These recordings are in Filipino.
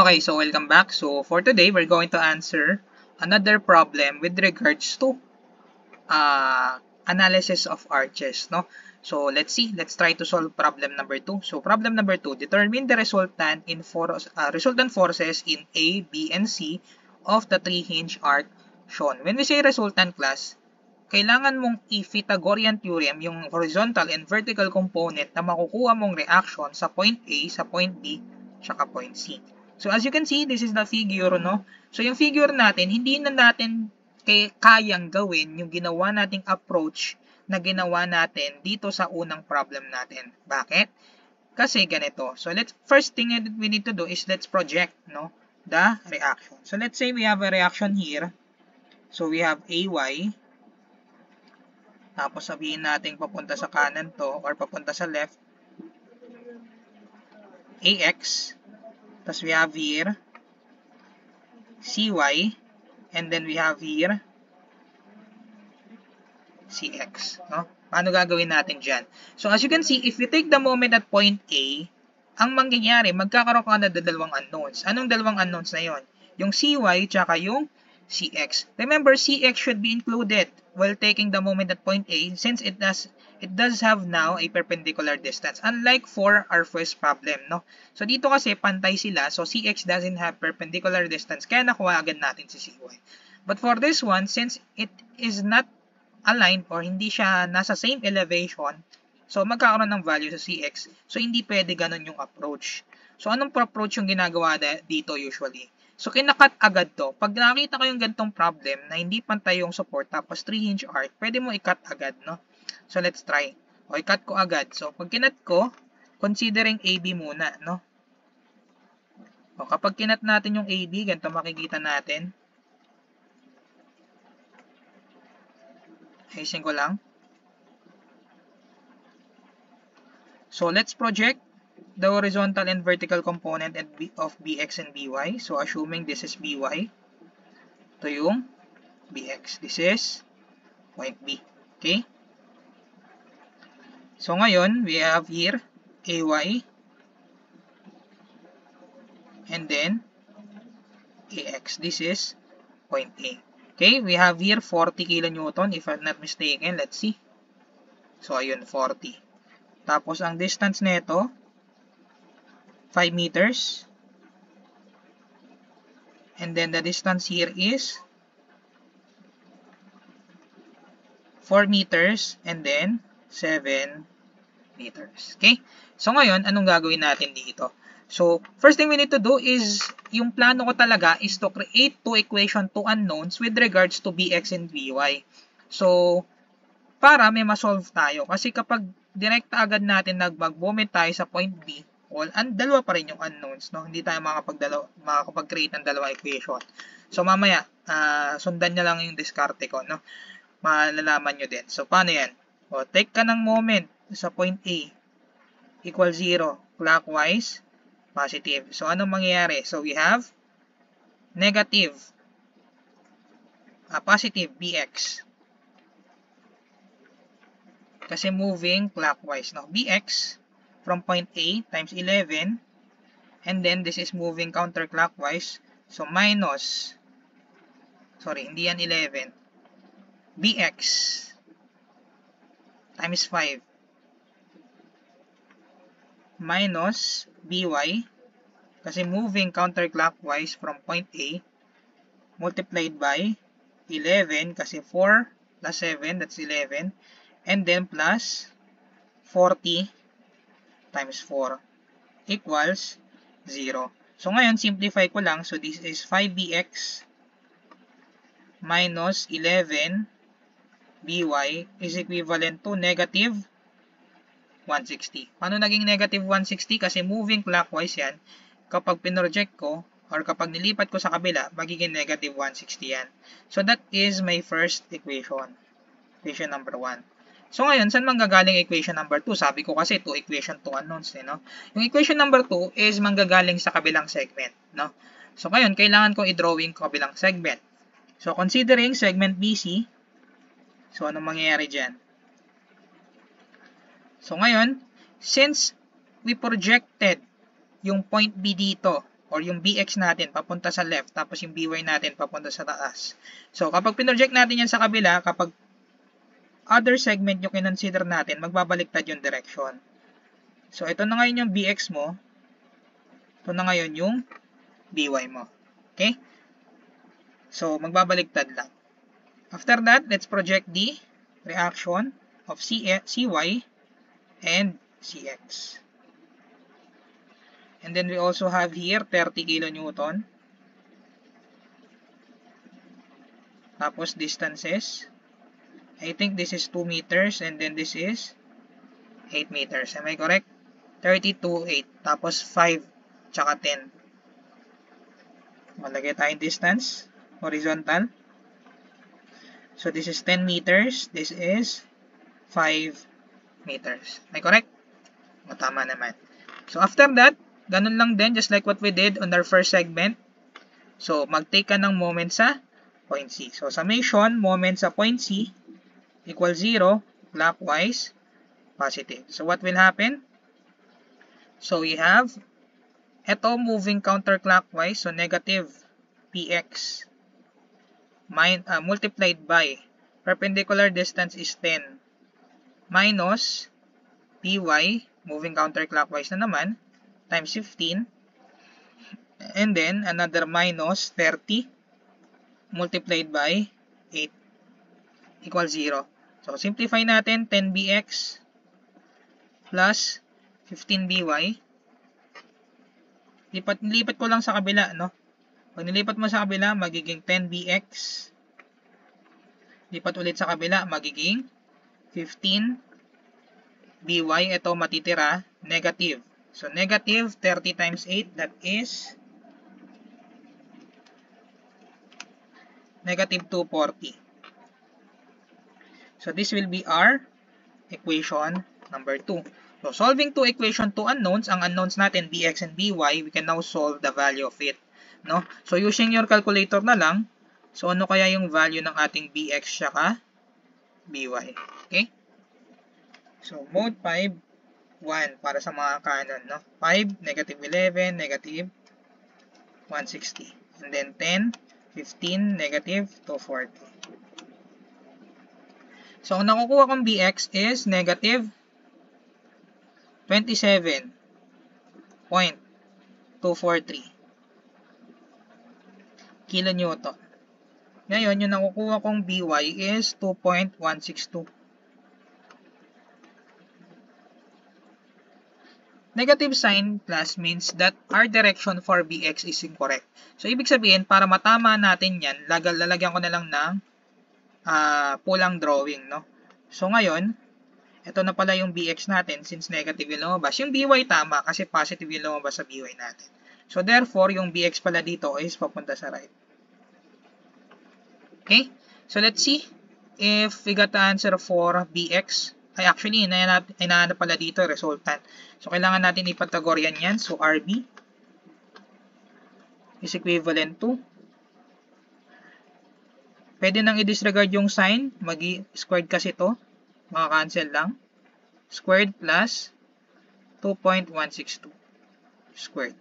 Okay, so welcome back. So for today, we're going to answer another problem with regards to analysis of arches, no? So let's see. Let's try to solve problem number 2. So problem number 2, determine the resultant forces in A, B, and C of the 3-hinge arc shown. When we say resultant class, kailangan mong i-Pythagorean theorem yung horizontal and vertical component na makukuha mong reaction sa point A, sa point B, tsaka point C. So as you can see, this is the figure, no? So yung figure natin, hindi na natin kayang gawin yung ginawa nating approach na ginawa natin dito sa unang problem natin. Bakit? Kasi ganito. So first thing that we need to do is let's project, no, the reaction. So let's say we have a reaction here. So we have AY. Tapos sabihin natin papunta sa kanan to or papunta sa left. AX. Tapos we have here CY, and then we have here CX. No? Paano gagawin natin dyan? So as you can see, if we take the moment at point A, ang mangyayari, magkakaroon ka na dalawang unknowns. Anong dalawang unknowns na yon? Yung CY tsaka yung CX. Remember, CX should be included while taking the moment at point A since it does have now a perpendicular distance. Unlike for our first problem, no? So dito kasi pantay sila, so CX doesn't have perpendicular distance, kaya nakuha agad natin si CY. But for this one, since it is not aligned or hindi siya nasa same elevation, so magkakaroon ng value sa CX. So hindi pwede ganun yung approach. So anong approach yung ginagawa dito usually? So, kinakat agad to. Pag nakita ko yung gantong problem na hindi pantay yung support tapos 3-hinge arc, pwede mo i-cut agad, no? So, let's try. O, i-cut ko agad. So, pag kinat ko, considering AB muna, no? O, kapag kinat natin yung AB, ganito makikita natin. Ayusin ko lang. So, let's project the horizontal and vertical component of BX and BY. So, assuming this is BY, ito yung BX. This is point B. Okay? So, ngayon, we have here AY and then AX. This is point A. Okay? We have here 40 kilonewton if I'm not mistaken. Let's see. So, ayun, 40. Tapos, ang distance nito 5 meters. And then the distance here is 4 meters and then 7 meters. Okay? So ngayon, anong gagawin natin dito? So, first thing we need to do is, yung plano ko talaga is to create two equation, two unknowns with regards to BX and BY. So, para may ma-solve tayo. Kasi kapag direkta agad natin mag-moment tayo sa point B, dalawa pa rin yung unknowns, no? Hindi tayo makakapag-create ng dalawang equation. So, mamaya, sundan nyo lang yung diskarte ko, no? Malalaman nyo din. So, paano yan? O, take ka ng moment sa point A equal 0, clockwise, positive. So, anong mangyayari? So, we have negative, positive BX. Kasi moving clockwise, no? BX from point A times 11, and then this is moving counterclockwise, so minus, sorry, hindi yan 11, BX times 5 minus BY, kasi moving counterclockwise from point A, multiplied by 11, kasi 4 plus 7, that's 11, and then plus 40 times 4 equals 0. So, ngayon, simplify ko lang. So, this is 5bx minus 11by is equivalent to negative 160. Paano naging negative 160? Kasi moving clockwise yan. Kapag pinroject ko, or kapag nilipat ko sa kabila, magiging negative 160 yan. So, that is my first equation. Equation number 1. So, ngayon, saan manggagaling equation number 2? Sabi ko kasi 2 equation, 2 unknowns, no? Yung equation number 2 is manggagaling sa kabilang segment, no? So, ngayon, kailangan kong i-drawing ko kabilang segment. So, considering segment BC, so, anong mangyayari dyan? So, ngayon, since we projected yung point B dito or yung bx natin papunta sa left, tapos yung by natin papunta sa taas. So, kapag pinroject natin yan sa kabila, kapag other segment yung kinonsider natin, magbabaliktad yung direction. So, ito na ngayon yung bx mo. Ito na ngayon yung by mo. Okay? So, magbabaliktad lang. After that, let's project the reaction of cy and cx. And then we also have here 30 kilonewton. Tapos distances. I think this is 2 meters and then this is 8 meters. Am I correct? 30 to 8. Tapos 5 tsaka 10. Malagay tayong distance. Horizontal. So this is 10 meters. This is 5 meters. Am I correct? Tama naman. So after that, ganun lang din, just like what we did on our first segment. So, mag-take ka ng moment sa point C. So, summation, moment sa point C equals 0, clockwise, positive. So, what will happen? So, we have ito moving counterclockwise, so negative px multiplied by perpendicular distance is 10 minus py, moving counterclockwise na naman, times 15, and then another minus 30 multiplied by 8 equals 0. So, simplify natin, 10bx plus 15by. Lipat ko lang sa kabila, no? Pag nilipat mo sa kabila, magiging 10bx. Lipat ulit sa kabila, magiging 15by. Ito matitira, negative. So, negative 30 times 8, that is negative 240. So, this will be our equation number 2. So, solving two equation, two unknowns, ang unknowns natin, bx and by, we can now solve the value of it. No? So, using your calculator na lang, so ano kaya yung value ng ating bx saka by? Okay? So, mode 5, 1 para sa mga kanon, no? 5, negative 11, negative 160. And then 10, 15, negative 240. So, ang nakukuha kong bx is negative 27.243 kilonewton. Ngayon, yung nakukuha kong by is 2.162. Negative sign plus means that our direction for bx is incorrect. So, ibig sabihin, para matama natin yan, lalagyan ko na lang ng pulang drawing, no? So, ngayon, ito na pala yung bx natin since negative yung lumabas. Yung by tama kasi positive yung lumabas sa by natin. So, therefore, yung bx pala dito is papunta sa right. Okay? So, let's see if we got the answer for bx. Ay, actually, inahanap pala dito, resultant. So, kailangan natin ipatagoryan yan. So, RB is equivalent to, pwede nang i-disregard yung sign. Mag-squared kasi to. Maka-cancel lang. Squared plus 2.162 squared.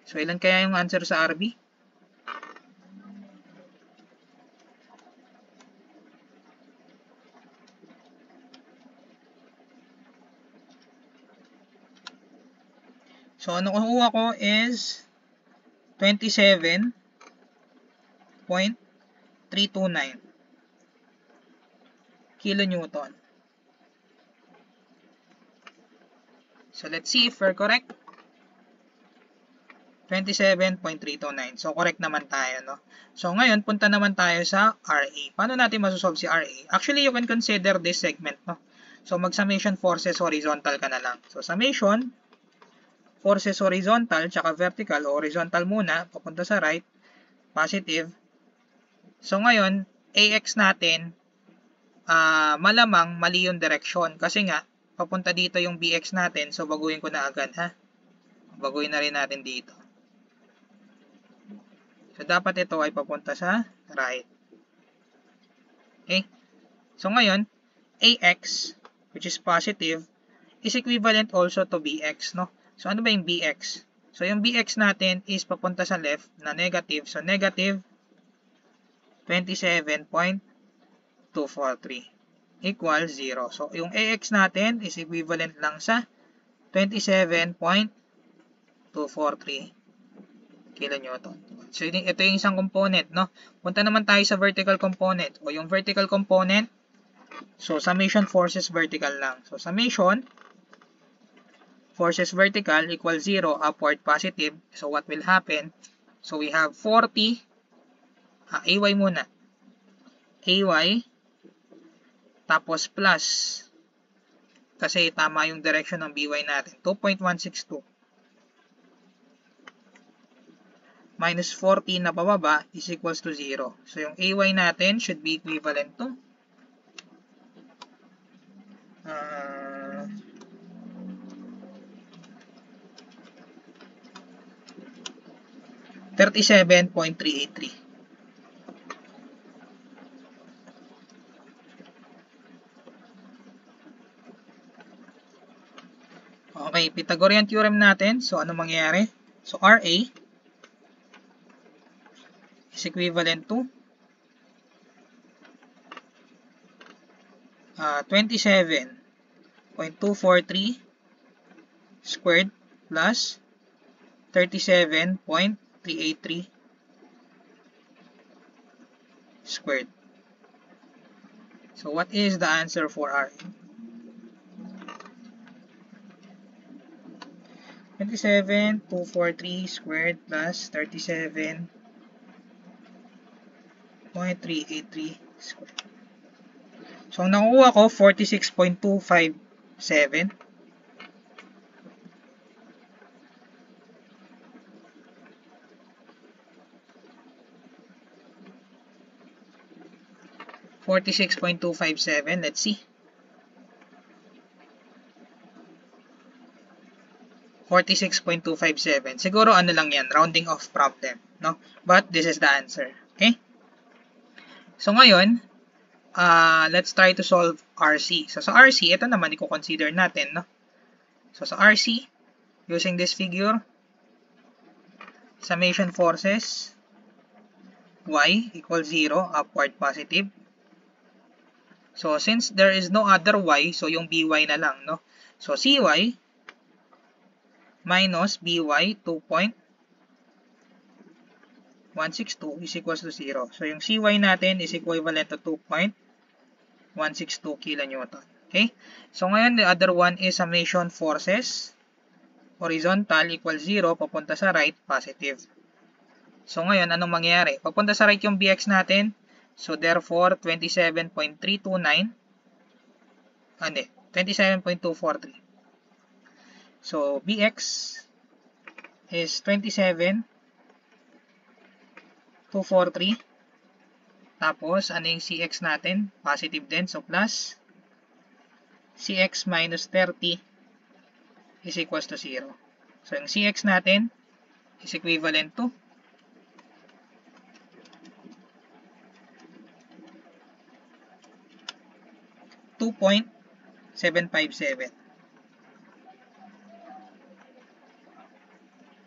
So, ilan kaya yung answer sa RB? So, ano kukuha ko is 27.329 kilonewton. So, let's see if we're correct. 27.329. So, correct naman tayo, no? So, ngayon, punta naman tayo sa RA. Paano natin masosolve si RA? Actually, you can consider this segment, no? So, mag-summation forces horizontal ka na lang. So, summation forces horizontal tsaka vertical o horizontal muna, papunta sa right, positive. So ngayon, AX natin, malamang mali yung direction kasi nga, papunta dito yung BX natin, so baguhin ko na agad, ha? Baguhin na rin natin dito. So dapat ito ay papunta sa right. Okay? So ngayon, AX, which is positive, is equivalent also to BX, no? So, ano ba yung BX? So, yung bx natin is papunta sa left na negative. So, negative 27.243 equals 0. So, yung ax natin is equivalent lang sa 27.243 kilonewton. So, ito yung isang component, no? Punta naman tayo sa vertical component. O yung vertical component, so, summation forces vertical lang. So, summation forces vertical equals 0, upward positive. So, what will happen? So, we have 40, AY muna. AY, tapos plus, kasi tama yung direction ng BY natin, 2.162. Minus 40 na pababa is equals to 0. So, yung AY natin should be equivalent to 37.383. Okay, Pythagorean theorem natin. So, ano mangyayari? So, RA is equivalent to 27.243 squared plus 37.383 squared. So, what is the answer for RA? 27.243 squared plus 37.383 squared. So, ang nakuha ko, 46.257. Let's see. 46.257. Siguro ano lang yan, rounding off problem, no? But this is the answer. Okay? So ngayon, let's try to solve RC. So sa RC, ito naman i-consider natin, no? So sa RC, using this figure, summation forces y equals 0, upward positive. So since there is no other y, so yung by na lang, no? So cy minus by 2.162 is equals to 0. So yung cy natin is equivalent to 2.162 kilonewton. Okay? So ngayon, the other one is summation forces horizontal equals 0, papunta sa right, positive. So ngayon, anong mangyayari? Papunta sa right yung bx natin. So therefore, 27.329. 27.243. So bx is 27.243. Tapos, ano yung cx natin? Positive din. So plus cx minus 30 is equals to 0. So yung cx natin is equivalent to 2.757.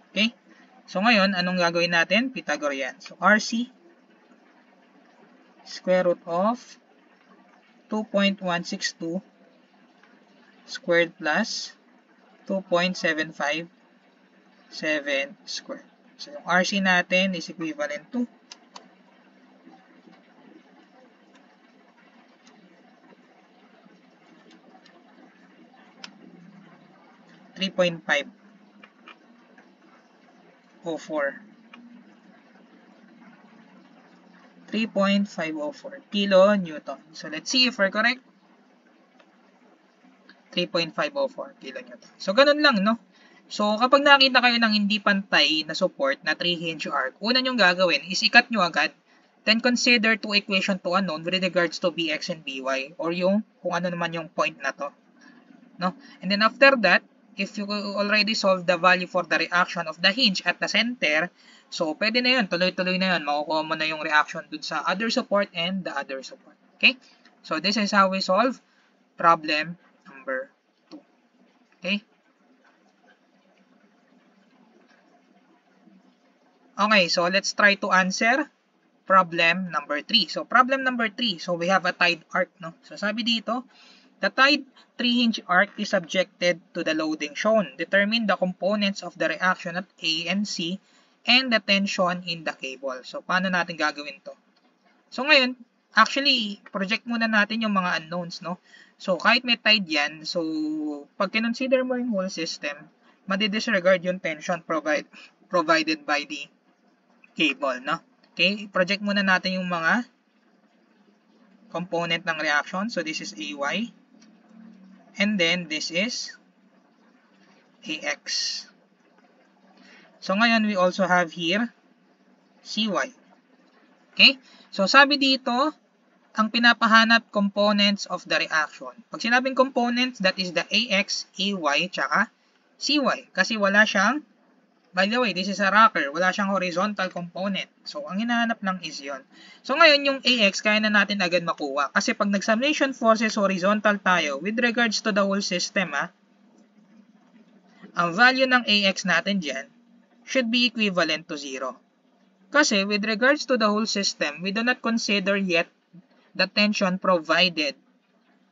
Okay? So ngayon, anong gagawin natin? Pythagorean. So RC square root of 2.162 squared plus 2.757 squared. So yung RC natin is equivalent to 3.504 kilonewton. So let's see if we're correct. 3.504 kilonewton. So ganun lang, no? So kapag nakita kayo ng hindi pantay na support na 3-hinge arc, una nyong gagawin is ikat nyo agad. Then consider two equation to unknown with regards to bx and by, or yung kung ano naman yung point na to, no? And then after that, if you already solve the value for the reaction of the hinge at the center, so pwede na yun, tuloy-tuloy na yun, makukuha mo na yung reaction dun sa other support and the other support. Okay? So this is how we solve problem number 2. Okay? Okay, so let's try to answer problem number 3. So problem number 3, so we have a tied arc, no? So sabi dito, the tied 3-hinge arc is subjected to the loading shown. Determine the components of the reaction at A and C and the tension in the cable. So paano natin gagawin to? So ngayon, actually, project muna natin yung mga unknowns, no? So kahit may tied yan, so pag kinonsider mo yung whole system, madi-disregard yung tension provided by the cable, no? Okay, project muna natin yung mga component ng reaction. So this is AY. And then this is AX. So ngayon we also have here CY. Okay? So sabi dito, ang pinapahanap components of the reaction. Pag sinabing components, that is the AX, AY, tsaka CY. Kasi wala siyang, by the way, this is a rocker. Wala siyang horizontal component. So, ang hinahanap lang is yon. So, ngayon yung AX, kaya na natin agad makuha. Kasi pag nag-summation forces horizontal tayo, with regards to the whole system, ang value ng AX natin dyan should be equivalent to 0. Kasi with regards to the whole system, we do not consider yet the tension provided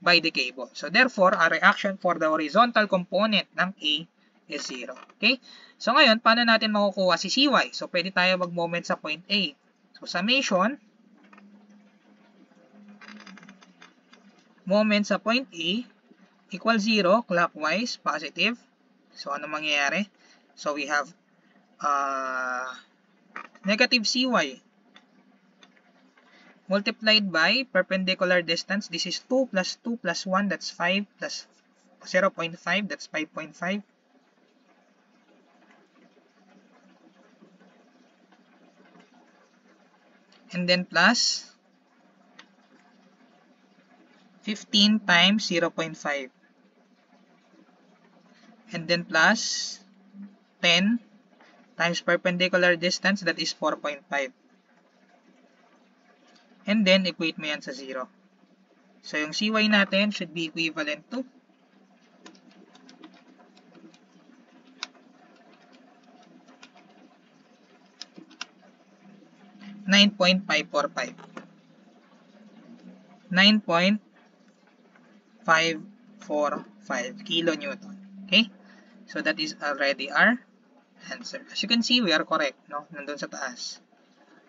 by the cable. So, therefore, our reaction for the horizontal component ng A is 0. Okay? So, ngayon, paano natin makukuha si CY? So, pwede tayo mag-moment sa point A. So, summation, moment sa point A equals 0, clockwise, positive. So, ano mangyayari? So, we have negative CY multiplied by perpendicular distance. This is 2 plus 2 plus 1, that's 5, plus 0.5, that's 5.5. And then plus 15 times 0.5. And then plus 10 times perpendicular distance, that is 4.5. And then equate mo yan sa 0. So yung CY natin should be equivalent to 9.545. 9.545 kilonewton. Okay? So that is already our answer. As you can see, we are correct, no? Nandun sa taas.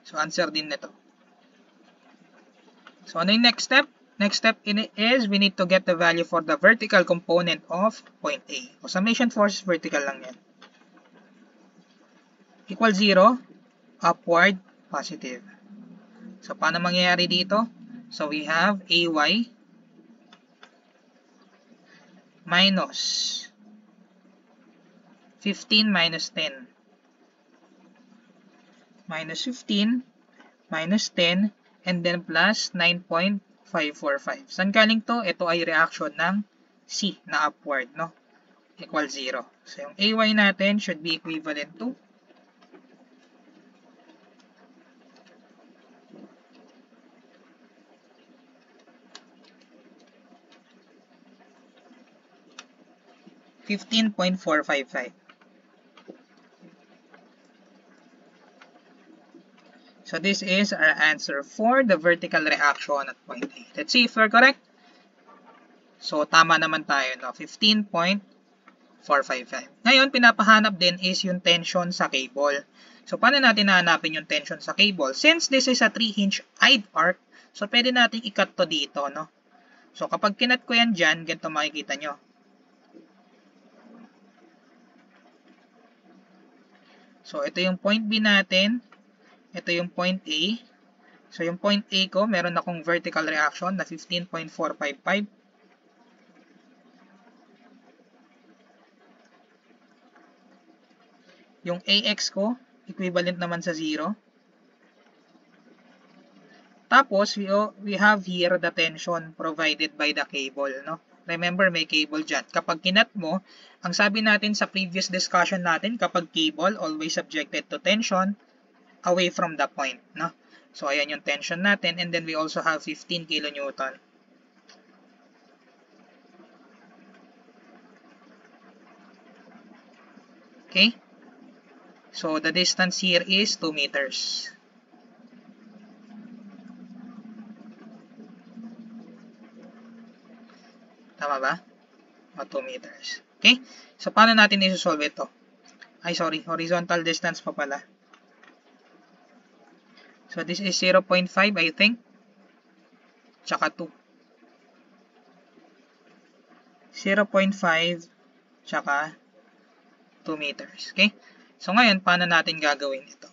So answer din nito. So ano yung next step? Next step is we need to get the value for the vertical component of point A. So summation force vertical lang yan. Equal 0, upward, positive. So paano mangyayari dito? So we have AY minus 15 minus 10. Minus 15 minus 10 and then plus 9.545. Saan galing to? Ito ay reaction ng C na upward, no? Equal 0. So yung AY natin should be equivalent to 15.455. So this is our answer for the vertical reaction at point A. Let's see if we're correct. So tama naman tayo, no? 15.455. Ngayon, pinapahanap din is yung tension sa cable. So paano natin hahanapin yung tension sa cable? Since this is a 3-hinge tied arc, so pwede natin i-cut to dito, no? So kapag kinat ko yan dyan, ganito makikita nyo. So ito yung point B natin. Ito yung point A. So, yung point A ko, meron akong vertical reaction na 15.455. Yung AX ko, equivalent naman sa 0. Tapos, we have here the tension provided by the cable, no? Remember, may cable dyan. Kapag kinat mo, ang sabi natin sa previous discussion natin, kapag cable, always subjected to tension, away from the point, no? So, ayan yung tension natin. And then, we also have 15 kilonewton. Okay? So, the distance here is 2 meters. Tama ba? O, 2 meters. Okay? So, paano natin isosolve ito? Ay, sorry. Horizontal distance pa pala. So, this is 0.5, I think. Tsaka 2. 0.5 tsaka 2 meters. Okay? So, ngayon, paano natin gagawin ito?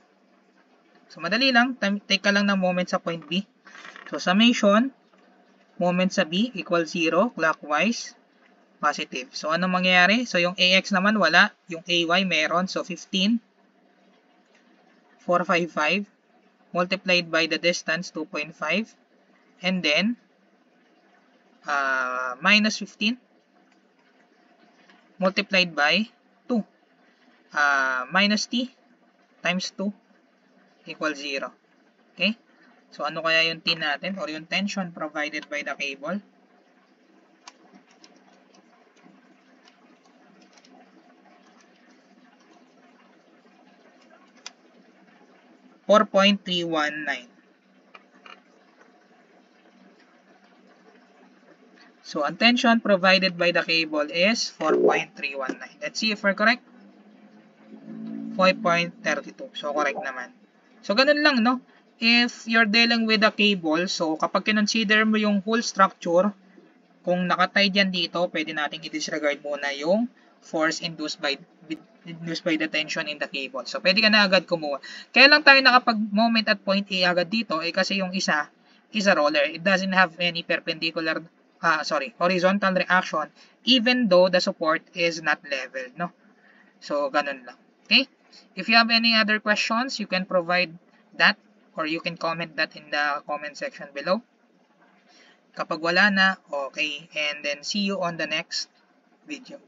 So, madali lang. Take ka lang ng moment sa point B. So, summation, moment sa B equals 0, clockwise, positive. So, ano mangyayari? So, yung AX naman wala. Yung AY meron. So, 15, 455, multiplied by the distance, 2.5, and then, minus 15, multiplied by 2. Minus t times 2 equals 0. Okay? So, ano kaya yung T natin or yung tension provided by the cable? .319. So, ang tension provided by the cable is 4.319. Let's see if we're correct. 5.32. So, correct naman. So, ganun lang, no? If you're dealing with a cable, so kapag kinonsider mo yung whole structure, kung nakatay dyan dito, pwede natin i-disregard muna yung force induced by the tension in the cable. So, pwede ka na agad kumuha. Kaya lang tayo nakapag-moment at point A agad dito, kasi yung isa is a roller. It doesn't have any perpendicular, horizontal reaction, even though the support is not level, no? So, ganun lang. Okay? If you have any other questions, you can provide that or you can comment that in the comment section below. Kapag wala na, okay. And then see you on the next video.